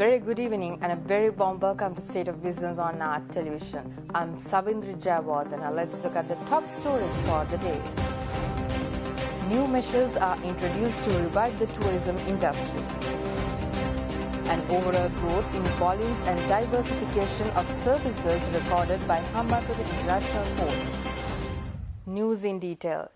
Very good evening and a very warm welcome to State of Business on our television. I'm Savindri Jayawardena. Let's look at the top stories for the day. New measures are introduced to revive the tourism industry. An overall growth in volumes and diversification of services recorded by Hambantota International Port. News in detail.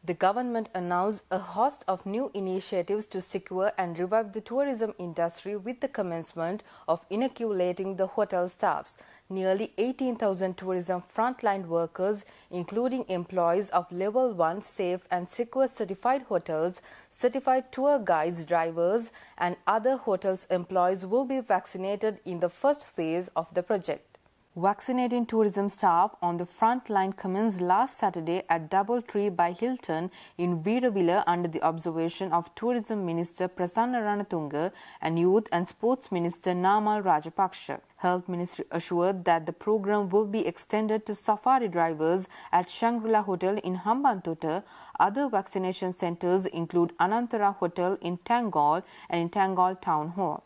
The government announced a host of new initiatives to secure and revive the tourism industry with the commencement of inoculating the hotel staffs. Nearly 18,000 tourism frontline workers, including employees of Level 1 safe and secure certified hotels, certified tour guides, drivers and other hotels employees will be vaccinated in the first phase of the project. Vaccinating tourism staff on the front line commenced last Saturday at Doubletree by Hilton in Veeravilla under the observation of Tourism Minister Prasanna Ranatunga and Youth and Sports Minister Namal Rajapaksha. Health Ministry assured that the program will be extended to safari drivers at Shangri-La Hotel in Hambantota. Other vaccination centres include Anantara Hotel in Tangol and in Tangol Town Hall.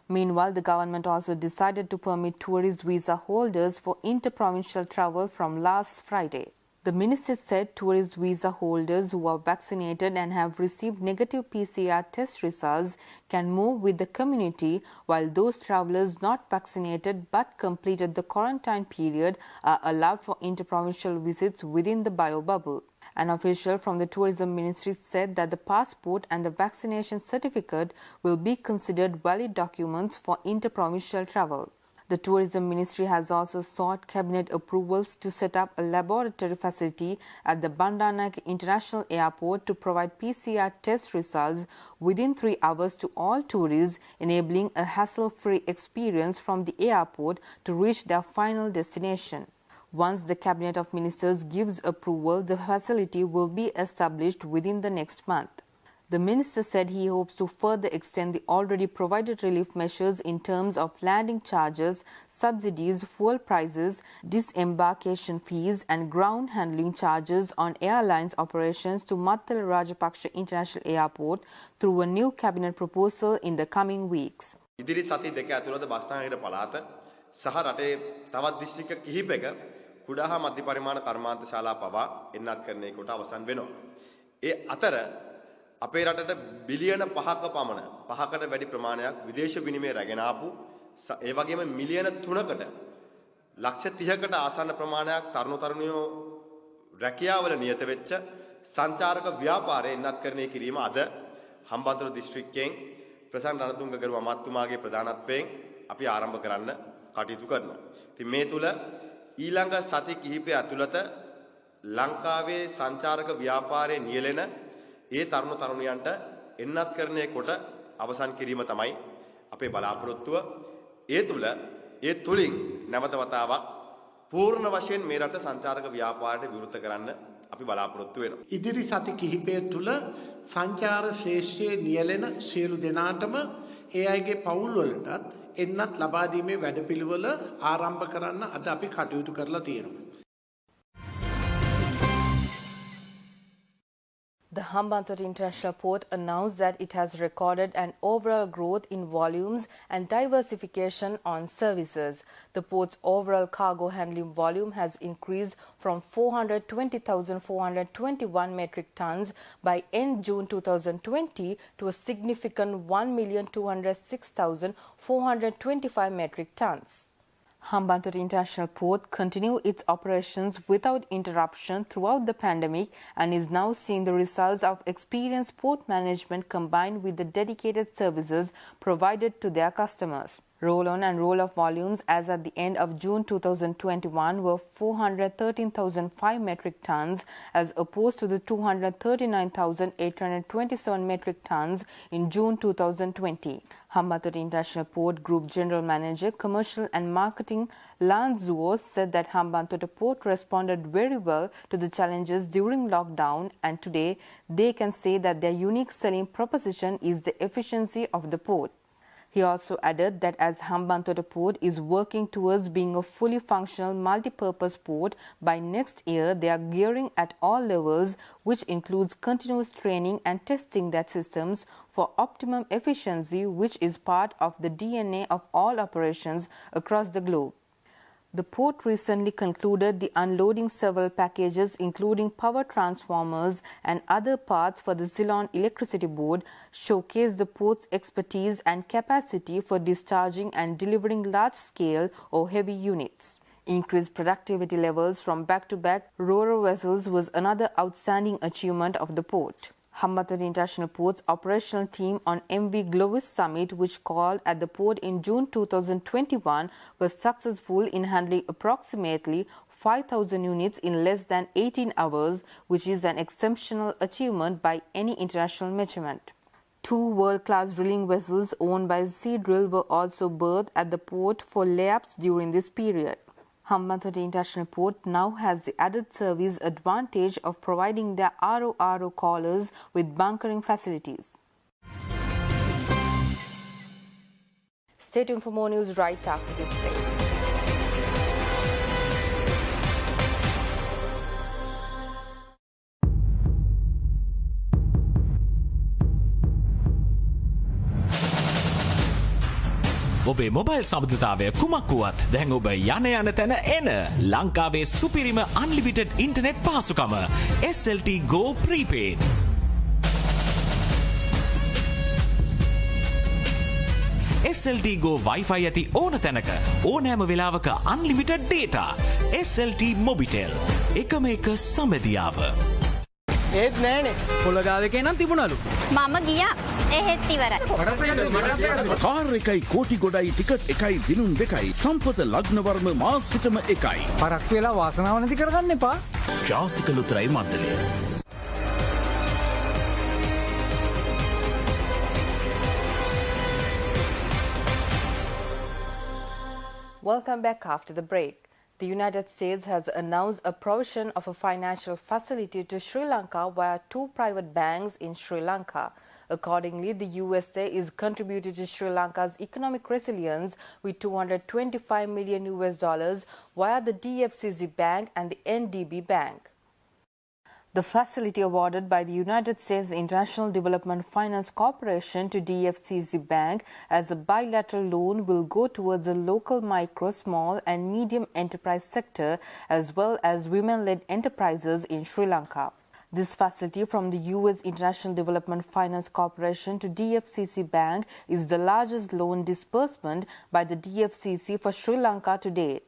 Meanwhile, the government also decided to permit tourist visa holders for inter-provincial travel from last Friday. The minister said tourist visa holders who are vaccinated and have received negative PCR test results can move with the community, while those travellers not vaccinated but completed the quarantine period are allowed for inter-provincial visits within the bio-bubble. An official from the Tourism Ministry said that the passport and the vaccination certificate will be considered valid documents for inter-provincial travel. The Tourism Ministry has also sought cabinet approvals to set up a laboratory facility at the Bandaranaike International Airport to provide PCR test results within 3 hours to all tourists, enabling a hassle-free experience from the airport to reach their final destination. Once the Cabinet of Ministers gives approval, the facility will be established within the next month. The minister said he hopes to further extend the already provided relief measures in terms of landing charges, subsidies, fuel prices, disembarkation fees and ground handling charges on airlines operations to Mattala Rajapaksha International Airport through a new cabinet proposal in the coming weeks. ඉදිරි සති දෙක ඇතුළත බස්නාහිර පළාත සහ රටේ තවත් දිස්ත්‍රික්ක කිහිපයක කුඩා හා මධ්‍ය පරිමාණ කර්මාන්ත ශාලා පවා එන්නත්කරණය කොට අවසන් වෙනවා. ඒ අතර අපේ රටට බිලියන 5ක පමණ 5කට වැඩි ප්‍රමාණයක් විදේශ විනිමය රැගෙන ආපු ඒ වගේම මිලියන 3කට ලක්ෂ 30කට ආසන්න ප්‍රමාණයක් තරුණ තරුණියෝ රැකියාවල නියත වෙච්ච සංචාරක ව්‍යාපාරය එන්නත්කරණය කිරීම අද හම්බන්තොට දිස්ත්‍රික්කයෙන් ප්‍රසන්න රණතුංග ගරු අමාත්‍යතුමාගේ ප්‍රධානත්වයෙන් අපි ආරම්භ කරන්න කටයුතු කරනවා. ඉතින් මේ තුල ඊළඟ සති කිහිපය ඇතුළත ලංකාවේ සංචාරක ව්‍යාපාරයේ නියැලෙන ඒ තරුණ තරුණියන්ට එන්නත්කරණය කොට අවසන් කිරීම තමයි අපේ බලාපොරොත්තුව. ඒ තුලින් නැවත වතාවක් පූර්ණ වශයෙන් මේ රට සංචාරක ව්‍යාපාරයට විවෘත කරන්න අපි බලාපොරොත්තු වෙනවා. ඉදිරි සති කිහිපය තුල සංචාර ශේෂ්ත්‍රයේ නියැලෙන සියලු දෙනාටම ඒ අයගේ පවුල් වලටත් එන්නත් ලබා දීමේ වැඩපිළිවෙල ආරම්භ කරන්න අද අපි කටයුතු කරලා තියෙනවා. The Hambantota International Port announced that it has recorded an overall growth in volumes and diversification on services. The port's overall cargo handling volume has increased from 420,421 metric tons by end June 2020 to a significant 1,206,425 metric tons. Hambantota International Port continued its operations without interruption throughout the pandemic and is now seeing the results of experienced port management combined with the dedicated services provided to their customers. Roll-on and roll-off volumes as at the end of June 2021 were 413,005 metric tons as opposed to the 239,827 metric tons in June 2020. Hambantota International Port Group General Manager, Commercial and Marketing Lance Zuo said that Hambantota Port responded very well to the challenges during lockdown, and today they can say that their unique selling proposition is the efficiency of the port. He also added that as Hambantota Port is working towards being a fully functional multi-purpose port, by next year they are gearing at all levels, which includes continuous training and testing their systems for optimum efficiency, which is part of the DNA of all operations across the globe. The port recently concluded the unloading several packages including power transformers and other parts for the Ceylon Electricity Board, showcased the port's expertise and capacity for discharging and delivering large-scale or heavy units. Increased productivity levels from back-to-back ro-ro vessels was another outstanding achievement of the port. Hambantota International Port's operational team on MV Glovis Summit, which called at the port in June 2021, was successful in handling approximately 5,000 units in less than 18 hours, which is an exceptional achievement by any international measurement. 2 world-class drilling vessels owned by Seadrill were also berthed at the port for layups during this period. Hambantota International Port now has the added service advantage of providing their RO callers with bunkering facilities. Stay tuned for more news right after this break. ඔබේ mobile සබඳතාවය කුමක් වුවත් දැන් ඔබ යන තැන එන ලංකාවේ සුපිරිම අන්ලිමිටඩ් ඉන්ටර්නෙට් පහසුකම SLT Go Prepaid. SLT Go Wi-Fi ඇති ඕන තැනක ඕනෑම වෙලාවක unlimited data. SLT Mobitel. එකම එක සමදියාව. ඒත් නෑනේ පොළගාවේ නම් තිබුණලු මම ගියා එහෙත් ඉවරයි කාර් එකයි කෝටි ගොඩයි ටිකට් එකයි දිනුම් දෙකයි සම්පත ලග්නවර්ම මාසිකම එකයි පරක්කු වෙලා වාසනාව නැති කරගන්න එපා ජාතික ලොතරැයි මණ්ඩලය. Welcome back after the break. The United States has announced a provision of a financial facility to Sri Lanka via 2 private banks in Sri Lanka. Accordingly, the USA is contributing to Sri Lanka's economic resilience with $225 million via the DFCC Bank and the NDB Bank. The facility awarded by the United States International Development Finance Corporation to DFCC Bank as a bilateral loan will go towards the local micro, small and medium enterprise sector as well as women-led enterprises in Sri Lanka. This facility from the U.S. International Development Finance Corporation to DFCC Bank is the largest loan disbursement by the DFCC for Sri Lanka to date.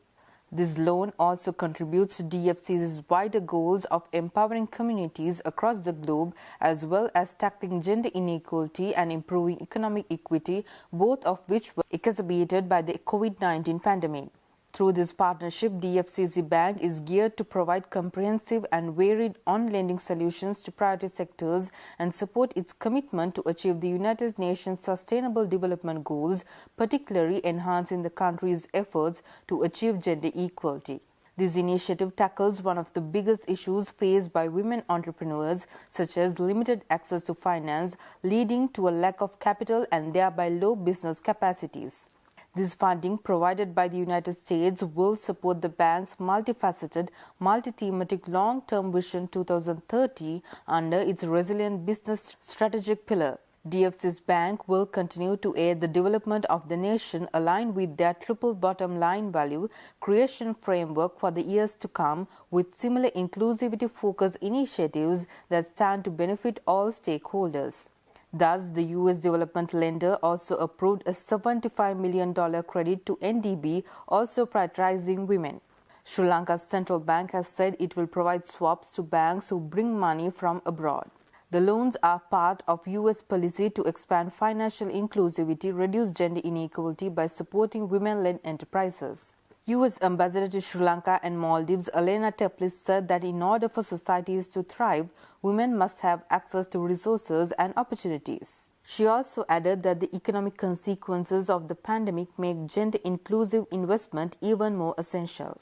This loan also contributes to DFCC's wider goals of empowering communities across the globe as well as tackling gender inequality and improving economic equity, both of which were exacerbated by the COVID-19 pandemic. Through this partnership, DFCC Bank is geared to provide comprehensive and varied on-lending solutions to priority sectors and support its commitment to achieve the United Nations Sustainable Development Goals, particularly enhancing the country's efforts to achieve gender equality. This initiative tackles one of the biggest issues faced by women entrepreneurs, such as limited access to finance, leading to a lack of capital and thereby low business capacities. This funding provided by the United States will support the bank's multifaceted, multi-thematic long-term vision 2030 under its resilient business strategic pillar. DFC's bank will continue to aid the development of the nation aligned with their triple bottom line value creation framework for the years to come, with similar inclusivity-focused initiatives that stand to benefit all stakeholders. Thus, the U.S. development lender also approved a $75 million credit to NDB, also prioritizing women. Sri Lanka's central bank has said it will provide swaps to banks who bring money from abroad. The loans are part of U.S. policy to expand financial inclusivity, reduce gender inequality by supporting women-led enterprises. U.S. Ambassador to Sri Lanka and Maldives, Elena Teplis, said that in order for societies to thrive, women must have access to resources and opportunities. She also added that the economic consequences of the pandemic make gender-inclusive investment even more essential.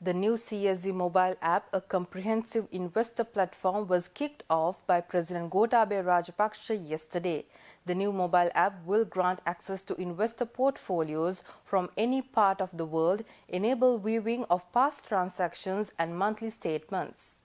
The new CSZ mobile app, a comprehensive investor platform, was kicked off by President Gotabaya Rajapaksa yesterday. The new mobile app will grant access to investor portfolios from any part of the world, enable viewing of past transactions and monthly statements.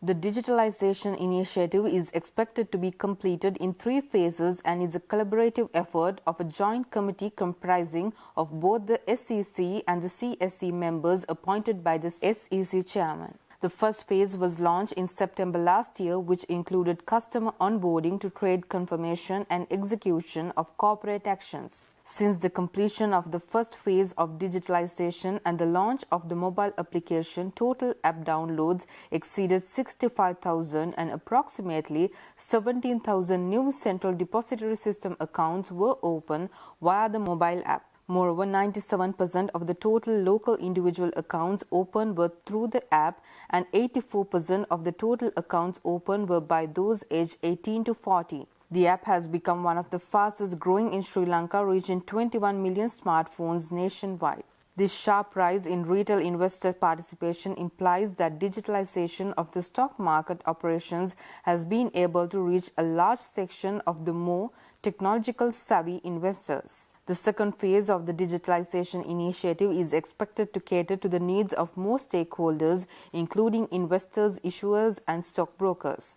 The digitalization initiative is expected to be completed in 3 phases and is a collaborative effort of a joint committee comprising of both the SEC and the CSE members appointed by the SEC chairman. The first phase was launched in September last year, which included customer onboarding to trade confirmation and execution of corporate actions. Since the completion of the first phase of digitalization and the launch of the mobile application, total app downloads exceeded 65,000 and approximately 17,000 new Central Depository System accounts were opened via the mobile app. Moreover, 97% of the total local individual accounts opened were through the app and 84% of the total accounts opened were by those aged 18 to 40. The app has become one of the fastest growing in Sri Lanka, reaching 21 million smartphones nationwide. This sharp rise in retail investor participation implies that digitalization of the stock market operations has been able to reach a large section of the more technological savvy investors. The second phase of the digitalization initiative is expected to cater to the needs of more stakeholders, including investors, issuers, and stockbrokers.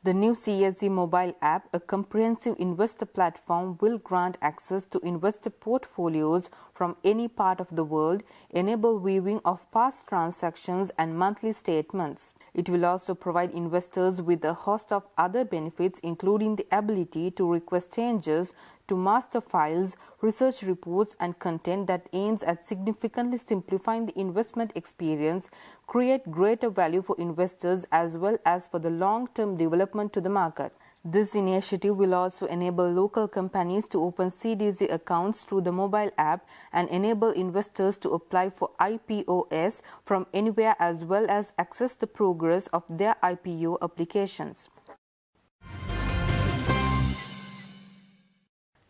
The new CSE mobile app, a comprehensive investor platform, will grant access to investor portfolios from any part of the world, enable viewing of past transactions and monthly statements. It will also provide investors with a host of other benefits, including the ability to request changes to master files, research reports, and content that aims at significantly simplifying the investment experience, create greater value for investors as well as for the long-term development to the market. This initiative will also enable local companies to open CDC accounts through the mobile app and enable investors to apply for IPOs from anywhere as well as access the progress of their IPO applications.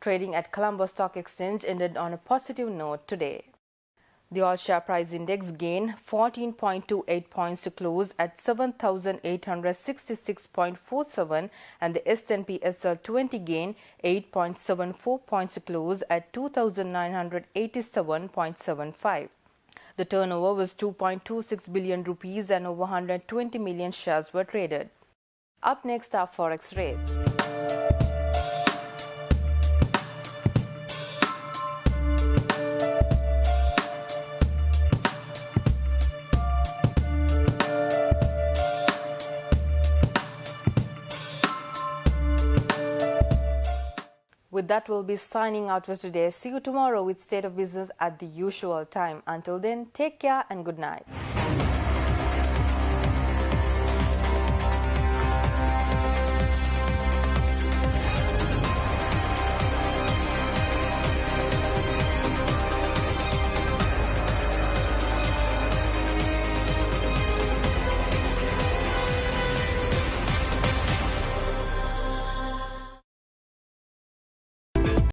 Trading at Colombo Stock Exchange ended on a positive note today. The all-share price index gained 14.28 points to close at 7,866.47 and the S&P SL 20 gained 8.74 points to close at 2,987.75. The turnover was 2.26 billion rupees and over 120 million shares were traded. Up next are Forex rates. With that, we'll be signing out for today. See you tomorrow with State of Business at the usual time. Until then, take care and good night.